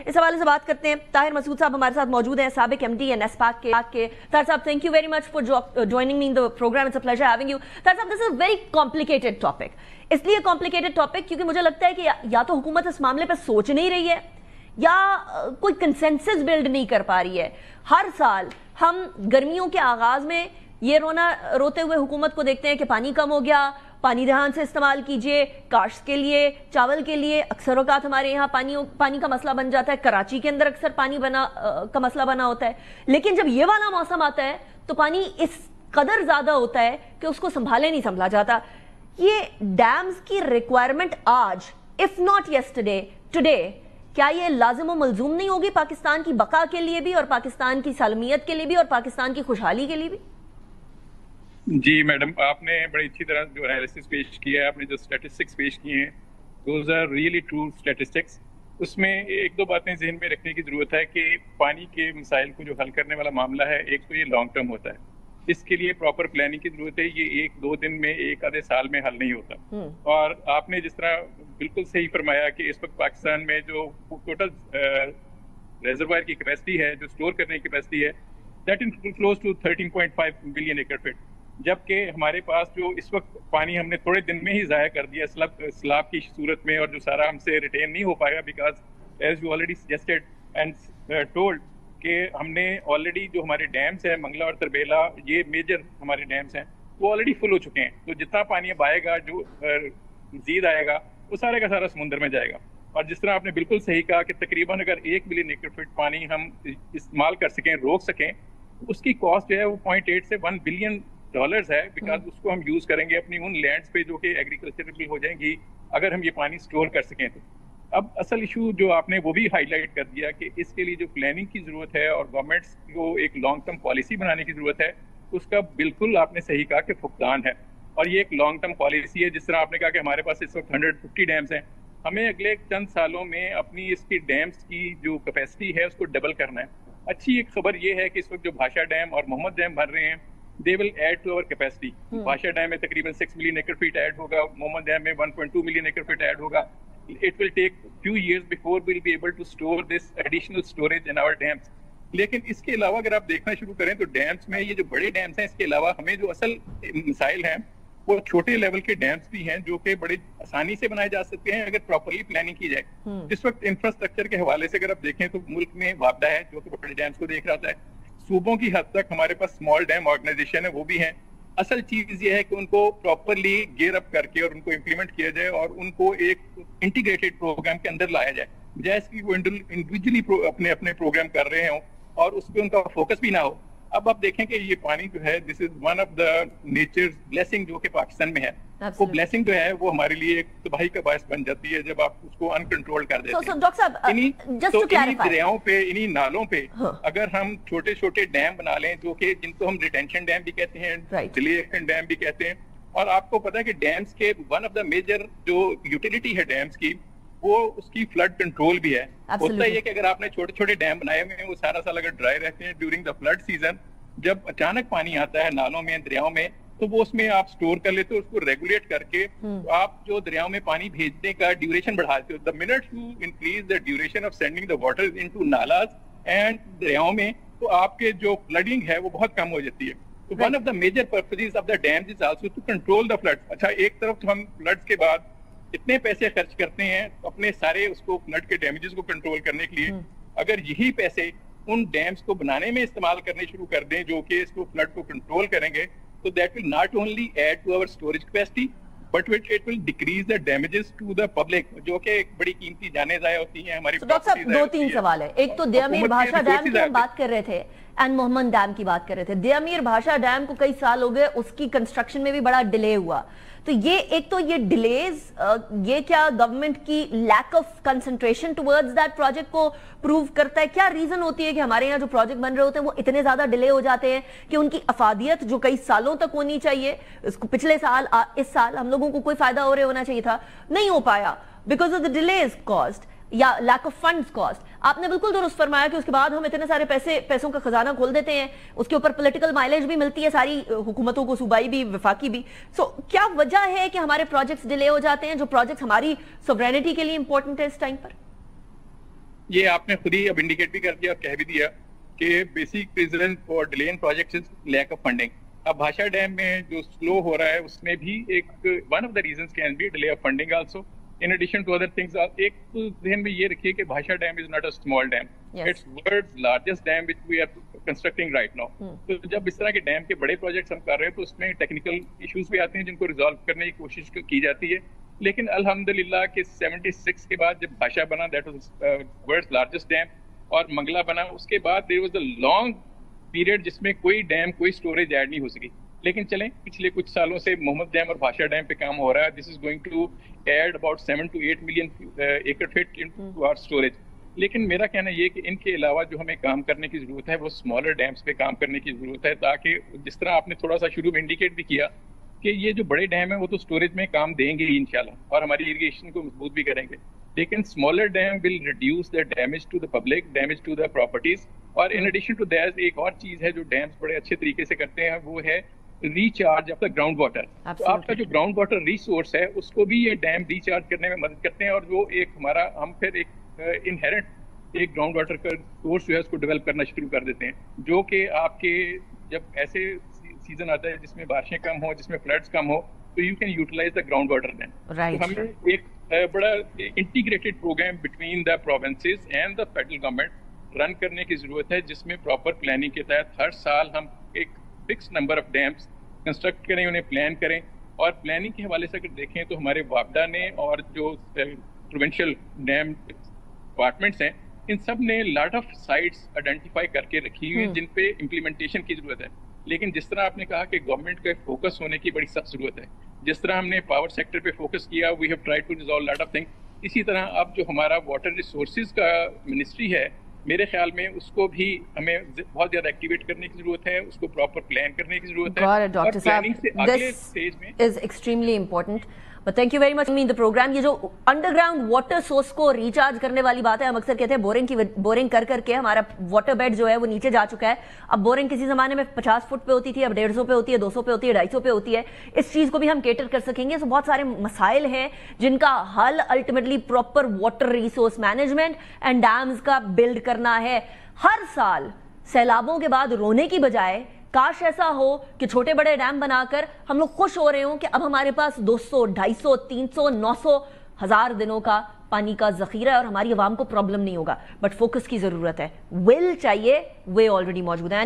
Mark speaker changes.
Speaker 1: इस हवाले से बात करते हैं। ताहिर मसूद साहब हमारे साथ मौजूद हैं, साबिक एमडी है नेस्पाक के। ताहिर साहब, thank you very much for joining me in the programme, it's a pleasure having you. ताहिर साहब, this is a very complicated topic, इसलिए कॉम्प्लिकेटेड टॉपिक क्योंकि मुझे लगता है कि या तो हुकूमत इस मामले पर सोच नहीं रही है या कोई कंसेंसस बिल्ड नहीं कर पा रही है। हर साल हम गर्मियों के आगाज में ये रोते हुए हुकूमत को देखते हैं कि पानी कम हो गया, पानी ध्यान से इस्तेमाल कीजिए, काश्त के लिए, चावल के लिए अक्सर औकात हमारे यहाँ पानी का मसला बन जाता है। कराची के अंदर अक्सर पानी का मसला बना होता है, लेकिन जब ये वाला मौसम आता है तो पानी इस कदर ज्यादा होता है कि उसको नहीं संभाला जाता। ये डैम्स की रिक्वायरमेंट आज, इफ नॉट यस्टरडे, टुडे, क्या ये लाजिम व मलजूम नहीं होगी पाकिस्तान की बका के लिए भी और पाकिस्तान की सालमियत के लिए भी और पाकिस्तान की खुशहाली के लिए भी?
Speaker 2: जी मैडम, आपने बड़ी अच्छी तरह जो एनालिसिस पेश किया है, आपने जो स्टैटिस्टिक्स पेश किए हैं, those are really true statistics. उसमें एक दो बातें जहन में रखने की ज़रूरत है कि पानी के मसाइल को जो हल करने वाला मामला है, एक तो ये लॉन्ग टर्म होता है, इसके लिए प्रॉपर प्लानिंग की ज़रूरत है। ये एक दो दिन में, एक आधे साल में हल नहीं होता। और आपने जिस तरह बिल्कुल सही फरमाया कि इस वक्त पाकिस्तान में जो टोटल रिजर्वायर की कैपेसिटी है, जो स्टोर करने की कैपेसिटी है, that is close to 13.5 billion acre feet, जबकि हमारे पास जो इस वक्त पानी हमने थोड़े दिन में ही ज़ाया कर दिया सैलाब की सूरत में, और जो सारा हमसे रिटेन नहीं हो पाएगा because as you already suggested and told कि हमने ऑलरेडी जो हमारे डैम्स हैं मंगला और तरबेला, ये मेजर हमारे डैम्स हैं, वो ऑलरेडी फुल हो चुके हैं। तो जितना पानी अब आएगा, जो मजीद आएगा, वो सारे का सारा समुंदर में जाएगा। और जिस तरह आपने बिल्कुल सही कहा कि तकरीबन अगर 1 बिलियन एकड़ फीट पानी हम इस्तेमाल कर सकें, रोक सकें, तो उसकी कॉस्ट जो है वो 0.8 से 1 बिलियन डॉलर्स है, बिकॉज उसको हम यूज करेंगे अपनी उन लैंड्स पे जो कि एग्रीकल्चरेबल हो जाएंगी अगर हम ये पानी स्टोर कर सकें तो। अब असल इशू जो आपने वो भी हाईलाइट कर दिया कि इसके लिए जो प्लानिंग की जरूरत है और गवर्नमेंट्स को एक लॉन्ग टर्म पॉलिसी बनाने की जरूरत है, उसका बिल्कुल आपने सही कहा कि फुकदान है। और ये एक लॉन्ग टर्म पॉलिसी है। जिस तरह आपने कहा कि हमारे पास इस वक्त 150 डैम्स हैं, हमें अगले चंद सालों में अपनी इसकी डैम्स की जो कैपेसिटी है उसको डबल करना है। अच्छी एक खबर ये है कि इस वक्त जो भाषा डैम और मोहम्मद डैम भर रहे हैं, they will add to our capacity. भाषा डैम में तकरीबन 6 मिलियन एकड़ फीट ऐड होगा, मोहम्मद डैम में 1.2 मिलियन एकड़ फीट ऐड होगा। It will take few years before we'll be able to store this additional storage in our dams. लेकिन इसके अलावा अगर आप देखना शुरू करें तो डैम्स में, ये जो बड़े डैम्स हैं, इसके अलावा हमें जो असल मिसाइल हैं वो छोटे लेवल के डैम्स भी हैं जो कि बड़ी आसानी से बनाए जा सकते हैं अगर प्रॉपरली प्लानिंग की जाए। इस वक्त इंफ्रास्ट्रक्चर के हवाले से अगर आप देखें तो मुल्क में वापदा है जो कि बड़े डैम्स को देख रहा होता है। सूबों की हद तक हमारे पास स्मॉल डैम ऑर्गेनाइजेशन है, वो भी हैं। असल चीज ये है कि उनको प्रॉपरली गेयर अप करके और उनको इम्प्लीमेंट किया जाए और उनको एक इंटीग्रेटेड प्रोग्राम के अंदर लाया जाए, जैसे कि वो इंडिविजुअली अपने अपने प्रोग्राम कर रहे हों और उस पर उनका फोकस भी ना हो। अब आप देखें कि ये पानी जो है, this is one of the natures blessing जो कि पाकिस्तान में है। वो ब्लेसिंग जो है वो हमारे लिए एक तबाही का बायस बन जाती है जब आप उसको अनकंट्रोल कर देते हैं।
Speaker 1: डॉक्टर साहब,
Speaker 2: इन्हीं दरियाओं पे, इन्हीं नालों पे अगर हम छोटे छोटे डैम बना लें जो कि जिनको हम रिटेंशन डैम भी कहते हैं, डिले एक्शन डैम भी कहते हैं, और आपको पता है कि डैम्स के वन ऑफ द मेजर जो यूटिलिटी है डैम्स की, वो उसकी फ्लड कंट्रोल भी है। होता है कि अगर आपने छोटे छोटे डैम बनाए हुए हैं, वो सारा साल अगर ड्राई रहते हैं ड्यूरिंग द फ्लड सीजन, जब अचानक पानी आता है नालों में, दरियाओं में, तो वो उसमें आप स्टोर कर लेते हो, उसको रेगुलेट करके आप जो दरियाओं में पानी भेजने का ड्यूरेशन बढ़ाते हो। The minute you increase the duration of sending the water into नालाज एंड दरियाओं में, तो आपके जो फ्लडिंग है वो बहुत कम हो जाती है। तो one of the major purposes of the dams is also to control the floods. अच्छा, एक तरफ तो हम फ्लड्स के बाद इतने पैसे खर्च करते हैं अपने सारे उसको फ्लड के डैमेजेस को कंट्रोल करने के लिए, अगर यही पैसे उन डैम्स को बनाने में इस्तेमाल करने शुरू कर दें जो कि इसको फ्लड को कंट्रोल करेंगे, तो that will not only add to our storage capacity but it will decrease the damages to the public, जो कि एक बड़ी कीमती जाने जाया होती हैं हमारी।
Speaker 1: डॉक्टर साहब, 2-3 सवाल है। एक तो दयामीर भाषा डैम की हम बात कर रहे थे एंड मोहम्मद डैम की बात कर रहे थे। दयामीर भाषा डैम को कई साल हो गए, उसकी कंस्ट्रक्शन में भी बड़ा डिले हुआ। तो ये एक तो ये डिलेज, ये क्या गवर्नमेंट की lack of concentration towards that project को प्रूव करता है? क्या रीजन होती है कि हमारे यहाँ जो प्रोजेक्ट बन रहे होते हैं वो इतने ज्यादा डिले हो जाते हैं कि उनकी अफादियत जो कई सालों तक होनी चाहिए, उसको पिछले साल इस साल हम लोगों को कोई फायदा हो रहा होना चाहिए था, नहीं हो पाया because of the delays cost या लैक ऑफ फंड्स कॉस्ट? आपने बिल्कुल दुरुस्त फरमाया कि उसके बाद हम इतने सारे पैसों का खजाना खोल देते हैं, उसके ऊपर पॉलिटिकल माइलेज भी मिलती है सारी हुकूमतों को, सूबाई भी, वफाकी भी। सो क्या वजह है कि हमारे प्रोजेक्ट्स डिले हो जाते हैं, जो प्रोजेक्ट्स हमारी सॉवरेनिटी के लिए इंपॉर्टेंट है इस टाइम पर?
Speaker 2: یہ آپ نے خود ہی اب انڈیکیٹ بھی کر دیا اور کہہ بھی دیا کہ basic reason for delay in projects is lack of funding. اب بھاشا ڈیم میں جو سلو ہو رہا ہے اس میں بھی ایک one of the reasons can be delay of funding also. In addition to other things, ایک ذہن میں یہ رکھیے کہ Bhasha dam is not a small dam, it's world's largest dam which we are constructing right now. تو جب اس طرح کے ڈیم کے بڑے پروجیکٹس ہم کر رہے ہیں تو اس میں ٹیکنیکل ایشوز بھی آتے ہیں جن کو ریزالو کرنے کی کوشش کی جاتی ہے. لیکن الحمدللہ کہ 76 کے بعد جب بھاشا بنا, that was world's largest dam, اور منگلا بنا, اس کے بعد there was a long period جس میں کوئی ڈیم کوئی اسٹوریج ایڈ نہیں ہو سکی. لیکن چلیں پچھلے کچھ سالوں سے محمد ڈیم اور بھاشا ڈیم پہ کام ہو رہا ہے. This is going to add about 7 to 8 million acre feet into our storage. لیکن میرا کہنا یہ کہ ان کے علاوہ جو ہمیں کام کرنے کی ضرورت ہے وہ اسمالر ڈیمس پہ کام کرنے کی ضرورت ہے, تاکہ جس طرح آپ نے تھوڑا سا شروع میں انڈیکیٹ بھی کیا کہ یہ جو بڑے ڈیم ہیں وہ تو اسٹوریج میں کام دیں گے انشاءاللہ اور ہماری اریگیشن کو مضبوط بھی کریں گے, لیکن smaller dam will reduce the damage to the public, damage to the properties. اور ان ایڈیشن ٹو دیٹ ایک اور چیز ہے جو ڈیمس بڑے اچھے طریقے سے کرتے ہیں, وہ ہے recharge of the ground water. تو آپ کا جو گراؤنڈ واٹر ریسورس ہے اس کو بھی یہ ڈیم ریچارج کرنے میں مدد کرتے ہیں, اور وہ ایک ہمارا ہم پھر ایک انہیرنٹ ایک گراؤنڈ واٹر کا سورس جو ہے اس کو ڈیولپ کرنا شروع کر دیتے ہیں, جو کہ آپ کے جب ایسے سیزن آتا ہے جس میں بارشیں کم ہو, جس میں فلڈز کم ہو, تو you can utilise the ground water then. تو ہمیں ایک بڑا integrated programme between the provinces and the federal government run کرنے کی ضرورت ہے, جس میں پراپر پلاننگ کے تحت ہر سال ہم ایک fix number of dams construct کریں, انہیں پلان کریں. اور پلاننگ کے حوالے سے اگر دیکھیں تو ہمارے وابڈا نے اور جو پروونشل ڈیم ڈپارٹمنٹس ہیں ان سب نے لاٹ آف سائٹس آئیڈینٹیفائی کر کے رکھی ہوئی ہیں جن پہ امپلیمنٹیشن کی ضرورت ہے. لیکن جس طرح آپ نے کہا کہ گورنمنٹ کا فوکس ہونے کی بڑی سخت ضرورت ہے, جس طرح ہم نے پاور سیکٹر پہ فوکس کیا, we have try to resolve lot of thing. اسی طرح اب جو ہمارا واٹر ریسورسز کا منسٹری ہے, میرے خیال میں اس کو بھی ہمیں بہت زیادہ ایکٹیویٹ کرنے کی ضرورت ہے, اس کو پراپر پلان کرنے کی ضرورت ہے. اور پلاننگ سے اگلے سٹیج میں
Speaker 1: is extremely important. But thank you very much for the program. یہ جو انڈر گراؤنڈ واٹر سورس کو ریچارج کرنے والی بات ہے, ہم اکثر کہتے ہیں بورنگ کر کے ہمارا واٹر بیڈ جو ہے وہ نیچے جا چکا ہے. اب بورنگ کسی زمانے میں 50 فٹ پہ ہوتی تھی, اب 150 پہ ہوتی ہے, 200 پہ ہوتی ہے, 250 پہ ہوتی ہے. اس چیز کو بھی ہم کیٹر کر سکیں گے. سو بہت سارے مسائل ہیں جن کا حل ultimately proper water resource management and dams کا بلڈ کرنا ہے. ہر سال سیلابوں کے بعد رونے کی بجائے کاش ایسا ہو کہ چھوٹے بڑے ڈیم بنا کر ہم لوگ خوش ہو رہے ہوں کہ اب ہمارے پاس 200, 250, 300, 900, 1000 دنوں کا پانی کا ذخیرہ ہے اور ہماری عوام کو پرابلم نہیں ہوگا. بٹ فوکس کی ضرورت ہے, ول چاہیے, وہ آلریڈی موجود ہے.